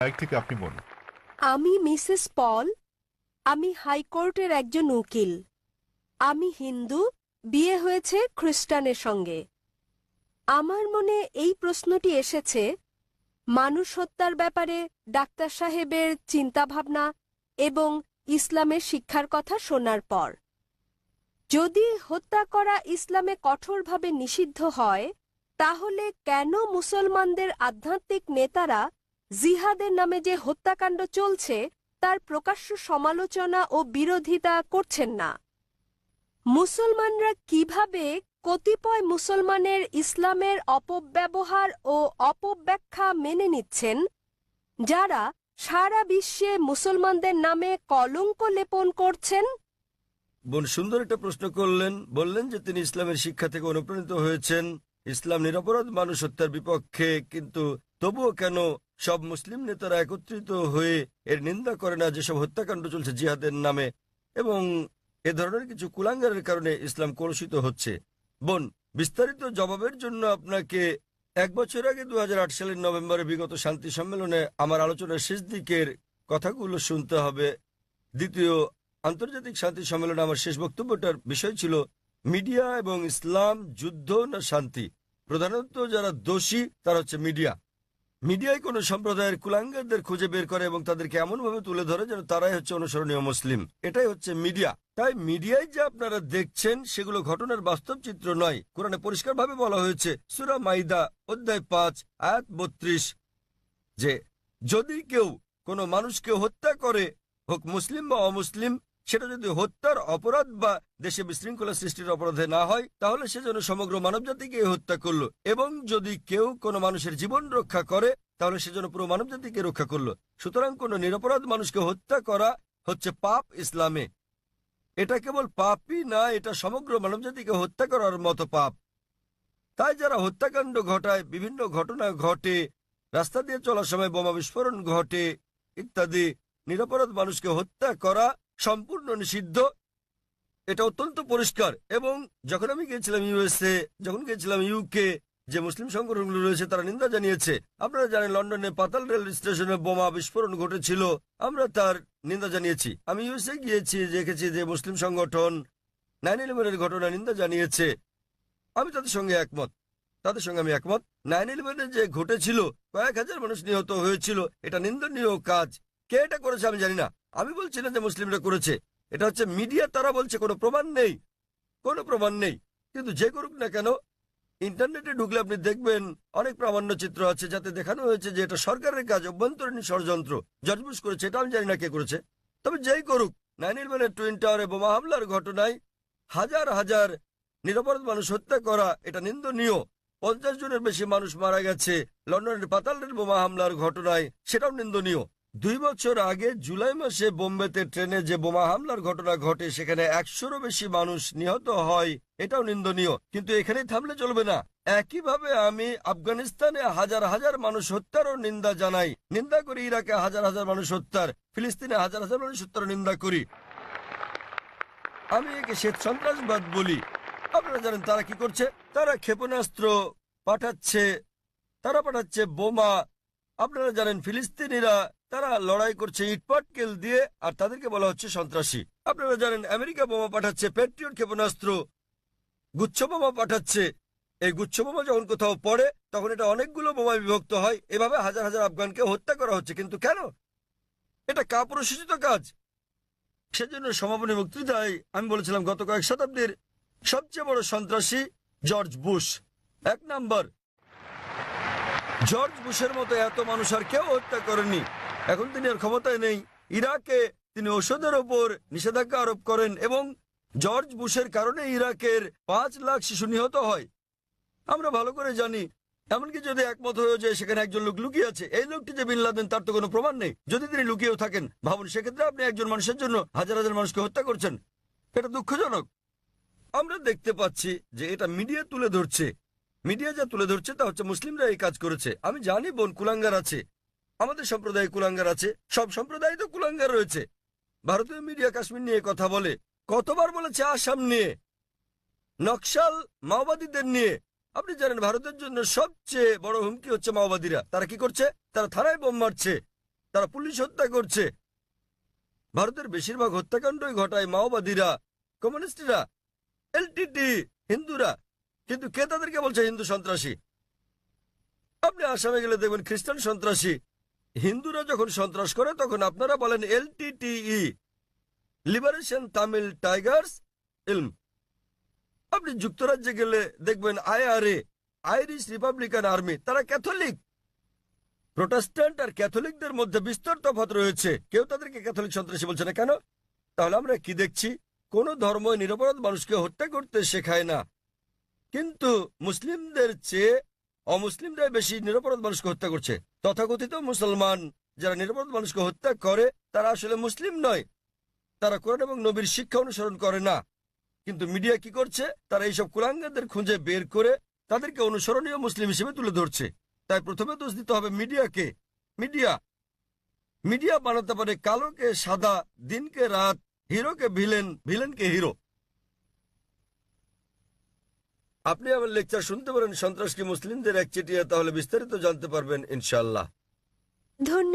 এক থেকে আপনি বলুন। আমি মিসেস পল। আমি হাইকোর্টের একজন উকিল। আমি হিন্দু, বিয়ে হয়েছে খ্রিস্টানের সঙ্গে। আমার মনে এই প্রশ্নটি এসেছে মানুষ হত্যার ব্যাপারে ডাক্তার সাহেবের চিন্তাভাবনা এবং ইসলামের শিক্ষার কথা শোনার পর। যদি হত্যা করা ইসলামে কঠোরভাবে নিষিদ্ধ হয়, তাহলে কেন মুসলমানদের আধ্যাত্মিক নেতারা জিহাদের নামে যে হত্যাকাণ্ড চলছে তার প্রকাশ্য সমালোচনা ও বিরোধিতা করছেন না? মুসলমানরা কিভাবে কতিপয় মুসলমানের ইসলামের অপব্যবহার ও অপব্যাখ্যা মেনে নিচ্ছেন, যারা সারা বিশ্বে মুসলমানদের নামে কলঙ্ক লেপন করছেন? বোন সুন্দর একটা প্রশ্ন করলেন। বললেন যে তিনি ইসলামের শিক্ষা থেকে অনুপ্রাণিত হয়েছেন, ইসলাম নিরপরাধ মানুষ হত্যার বিপক্ষে, কিন্তু তবুও কেন সব মুসলিম নেতারা একত্রিত হয়ে এর নিন্দা করে না যেসব হত্যাকাণ্ড চলছে জিহাদের নামে, এবং এ ধরনের কিছু কুলাঙ্গারের কারণে ইসলাম কলুষিত হচ্ছে? বোন, বিস্তারিত জবাবের জন্য আপনাকে 1 বছর আগে 2008 সালের নভেম্বরে বিগত শান্তি সম্মেলনে আমার আলোচনার শেষ দিকের কথাগুলো শুনতে হবে। দ্বিতীয় আন্তর্জাতিক শান্তি সম্মেলনে আমার শেষ বক্তব্যটার বিষয় ছিল মিডিয়া এবং ইসলাম, যুদ্ধ না শান্তি। প্রধানত যারা দোষী তারা হচ্ছে মিডিয়া। মিডিয়ায় কোনো সম্প্রদায়ের কুলাঙ্গারদের খুঁজে বের করে এবং তাদেরকে এমনভাবে তুলে ধরে যেন তারাই হচ্ছে অনুসরণীয় মুসলিম। এটাই হচ্ছে মিডিয়া। তাই মিডিয়ায় যে আপনারা দেখছেন সেগুলো ঘটনার বাস্তব চিত্র নয়। কোরআনে পরিষ্কারভাবে বলা হয়েছে, সূরা মাইদা অধ্যায় 5 আয়াত 32, যে যদি কেউ কোনো মানুষকে হত্যা করে, হোক মুসলিম বা অমুসলিম, সেটা যদি হত্যার অপরাধ বা দেশে বিশৃঙ্খলা সৃষ্টির অপরাধে না হয়, তাহলে সে যেন সমগ্র মানবজাতিকে হত্যা করলো। এবং যদি কেউ কোনো মানুষের জীবন রক্ষা করে, তাহলে সে যেন পুরো মানবজাতিকে রক্ষা করলো। সুতরাং কোনো নিরপরাধ মানুষকে হত্যা করা হচ্ছে পাপ ইসলামে। এটা কেবল পাপই না, এটা সমগ্র মানবজাতিকে হত্যা করার মতো পাপ। তাই যারা হত্যাকাণ্ড ঘটায়, বিভিন্ন ঘটনা ঘটে, রাস্তা দিয়ে চলার সময় বোমা বিস্ফোরণ ঘটে ইত্যাদি, নিরপরাধ মানুষকে হত্যা করা সম্পূর্ণ নিষিদ্ধ। এটা অত্যন্ত পরিষ্কার। এবং যখন আমি গিয়েছিলাম ইউএসএ, যখন গিয়েছিলাম ইউকে, যে মুসলিম সংগঠনগুলো রয়েছে তারা নিন্দা জানিয়েছে। আপনারা জানেন লন্ডনে পাতাল রেল স্টেশনে বোমা বিস্ফোরণ ঘটেছিল, আমরা তার নিন্দা জানিয়েছি। আমি ইউএসএ গিয়েছি, দেখেছি যে মুসলিম সংগঠন 9/11-এর ঘটনা নিন্দা জানিয়েছে। আমি তাদের সঙ্গে একমত, তাদের সঙ্গে আমি একমত। 9/11-এ যে ঘটেছিল, কয়েক হাজার মানুষ নিহত হয়েছিল, এটা নিন্দনীয় কাজ। কে এটা করেছে আমি জানি না, আমি বলছি না যে মুসলিমরা করেছে, এটা হচ্ছে মিডিয়া। তারা বলছে কোনো প্রমাণ নেই, কোনো প্রমাণ নেই। কিন্তু যে করুক না কেন, ইন্টারনেটে ঢুকলে আপনি দেখবেন অনেক প্রামাণ্য চিত্র আছে যাতে দেখানো হয়েছে যে এটা সরকারের কাজ, অভ্যন্তরীণ ষড়যন্ত্র। জর্জ বুশ করেছে, এটা আমি জানি না কে করেছে। তবে যেই করুক, 9/11-এর টুইন টাওয়ারে বোমা হামলার ঘটনায় হাজার হাজার নিরপরাধ মানুষ হত্যা করা, এটা নিন্দনীয়। 50 জনের বেশি মানুষ মারা গেছে লন্ডনের পাতাল রেল বোমা হামলার ঘটনায়, সেটাও নিন্দনীয়। 2 বছর আগে জুলাই মাসে বোম্বেতে ট্রেনে যে বোমা হামলার ঘটনা ঘটে, সেখানে 100-রও বেশি মানুষ নিহত হয়, এটাও নিন্দনীয়। কিন্তু এখানেই থামলে চলবে না। একইভাবে আমি আফগানিস্তানে হাজার হাজার মানুষ হত্যারও নিন্দা জানাই, নিন্দা করি। ইরাকে হাজার হাজার মানুষ হত্যার, ফিলিস্তিনে হাজার হাজার মানুষ হত্যার নিন্দা করি। আমি একে শ্বেত সন্ত্রাসবাদ বলি। আপনারা জানেন তারা কি করছে? তারা ক্ষেপণাস্ত্র পাঠাচ্ছে, তারা পাঠাচ্ছে বোমা। আপনারা জানেন ফিলিস্তিনিরা তারা লড়াই করছে ইটপাটকেল দিয়ে, আর তাদেরকে বলা হচ্ছে সন্ত্রাসী। আপনারা জানেন আমেরিকা বোমা পাঠাচ্ছে, প্যাট্রিয়ট ক্ষেপণাস্ত্র, গুচ্ছ বোমা পাঠাচ্ছে। এই গুচ্ছ বোমা যখন কোথাও পড়ে, তখন এটা অনেকগুলো বোমায় বিভক্ত হয়। এভাবে হাজার হাজার আফগানকে হত্যা করা হচ্ছে। কিন্তু কেন? এটা কাপুরুষোচিত কাজ। সেজন্য সমাপনী বক্তৃতায় আমি বলেছিলাম গত কয়েক শতাব্দীর সবচেয়ে বড় সন্ত্রাসী জর্জ বুশ। 1 নাম্বার। জর্জ বুশের মতো এত মানুষ আর কেউ হত্যা করেনি। এখন তিনি আর ক্ষমতায় নেই। ইরাকে তিনি ওষুধের ওপর নিষেধাজ্ঞা আরোপ করেন এবং জর্জ বুশের কারণে ইরাকের 5 লাখ শিশু নিহত হয়। আমরা ভালো করে জানি। এমনকি যদি একমত হয়েও যে সেখানে একজন লোক লুকিয়ে আছে, এই লোকটি যে বিন লাদেন, তার তো কোনো প্রমাণ নেই। যদি তিনি লুকিয়েও থাকেন, ভাবুন সেক্ষেত্রে আপনি একজন মানুষের জন্য হাজার হাজার মানুষকে হত্যা করছেন। এটা দুঃখজনক। আমরা দেখতে পাচ্ছি যে এটা মিডিয়া তুলে ধরছে। মিডিয়া যা তুলে ধরছে তা হচ্ছে মুসলিমরা এই কাজ করেছে। আমি জানি বোন, কুলাঙ্গার আছে, আমাদের সম্প্রদায়ে কুলাঙ্গার আছে, সব সম্প্রদায় তো কুলাঙ্গার রয়েছে। ভারতীয় মিডিয়া কাশ্মীর নিয়ে কথা বলে, কতবার বলেছে আসাম নিয়ে, নকশাল মাওবাদীদের নিয়ে। আপনি জানেন ভারতের জন্য সবচেয়ে বড় হুমকি হচ্ছে মাওবাদীরা। তারা কি করছে? তারা থানায় বোম মারছে, তারা পুলিশ হত্যা করছে। ভারতের বেশিরভাগ হত্যাকাণ্ডই ঘটায় মাওবাদীরা, কমিউনিস্টরা, এলটিটি, হিন্দুরা। কিন্তু কে তাদেরকে বলছে হিন্দু সন্ত্রাসী? আপনি আসামে গেলে দেখবেন খ্রিস্টান সন্ত্রাসী। হিন্দুরা যখন সন্ত্রাস করে তখন আপনারা বলেন এলটিটিই, লিবারেশন তামিল টাইগার্স ইলম। আপনি যুক্তরাজ্যে গেলে দেখবেন আইআরএ, আইরিশ রিপাবলিকান আর্মি, তারা ক্যাথলিক। প্রোটেস্ট্যান্ট আর ক্যাথলিকদের মধ্যে বিস্তর তফাৎ রয়েছে। কেউ তাদেরকে ক্যাথলিক সন্ত্রাসী বলছে না কেন? তাহলে আমরা কি দেখছি? কোন ধর্মই নিরপরাধ মানুষকে হত্যা করতে শেখায় না, কিন্তু মুসলিমদের চেয়ে অমুসলিমরাই বেশি নিরপরাধ মানুষকে হত্যা করছে। তথাকথিত মুসলমান যারা নিরপরাধ মানুষকে হত্যা করে তারা আসলে মুসলিম নয়, তারা কোরআন এবং নবীর শিক্ষা অনুসরণ করে না। কিন্তু মিডিয়া কি করছে? তারা এইসব কুলাঙ্গারদের খুঁজে বের করে তাদেরকে অনুসরণীয় মুসলিম হিসেবে তুলে ধরছে। তাই প্রথমে দোষ দিতে হবে মিডিয়াকে। মিডিয়া মিডিয়া বানাতে পারে কালোকে সাদা, দিনকে রাত, হিরোকে ভিলেন, ভিলেনকে হিরো। আপনি আমার লেকচার শুনতে পারেন সন্ত্রাস কি মুসলিমদের একচেটিয়া, তাহলে বিস্তারিত জানতে পারবেন ইনশাআল্লাহ। ধন্যবাদ।